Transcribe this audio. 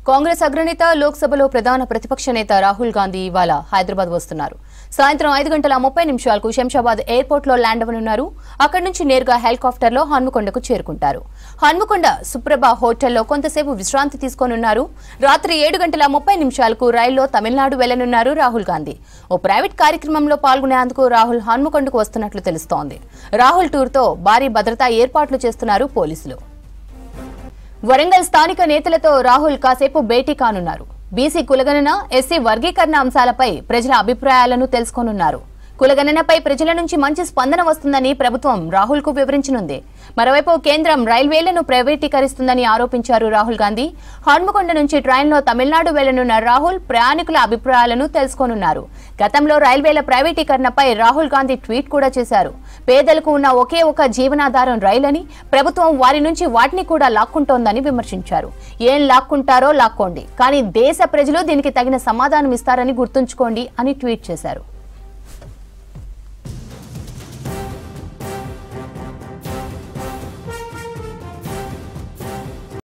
కాంగ్రెస్ అగ్రనేత లోక్సభలో ప్రధాన ప్రతిపక్ష నేత రాహుల్ గాంధీ ఇవాళ హైదరాబాద్ వస్తున్నారు. సాయంత్రం 5:30 శంషాబాద్ ఎయిర్పోర్ట్ లో ల్యాండ్ అవనున్నారు. అక్కడి నుంచి నేరుగా హెలికాప్టర్ లో హన్మకొండకు చేరుకుంటారు. హన్మకొండ సుప్రభ హోటల్లో కొంతసేపు విశ్రాంతి తీసుకోనున్నారు. రాత్రి 7:30 రైల్లో తమిళనాడు వెళ్లనున్నారు రాహుల్ గాంధీ. ఓ ప్రైవేట్ కార్యక్రమంలో పాల్గొనేందుకు రాహుల్ హన్మకొండకు వస్తున్నట్లు తెలుస్తోంది. రాహుల్ టూర్ తో భారీ భద్రతా ఏర్పాట్లు చేస్తున్నారు పోలీసులు. వరంగల్ స్థానిక నేతలతో రాహుల్ కాసేపు భేటీ కానున్నారు. బీసీ కులగణన, ఎస్సీ వర్గీకరణ అంశాలపై ప్రజల అభిప్రాయాలను తెలుసుకోనున్నారు. కులగణనపై ప్రజల నుంచి మంచి స్పందన వస్తుందని ప్రభుత్వం రాహుల్ కు వివరించనుంది. మరోవైపు కేంద్రం రైల్వేలను ప్రైవేటీకరిస్తుందని ఆరోపించారు రాహుల్ గాంధీ. హన్మకొండ నుంచి ట్రైన్లో తమిళనాడు వెళ్లనున్న రాహుల్ ప్రయాణికుల అభిప్రాయాలను తెలుసుకోనున్నారు. గతంలో రైల్వేల ప్రైవేటీకరణపై రాహుల్ గాంధీ ట్వీట్ కూడా చేశారు. పేదలకు ఉన్న ఒకే ఒక జీవనాధారం రైలని, ప్రభుత్వం వారి నుంచి వాటిని కూడా లాక్కుంటోందని విమర్శించారు. ఏం లాక్కుంటారో లాక్కోండి, కానీ దేశ ప్రజలు దీనికి తగిన సమాధానం ఇస్తారని గుర్తుంచుకోండి అని ట్వీట్ చేశారు.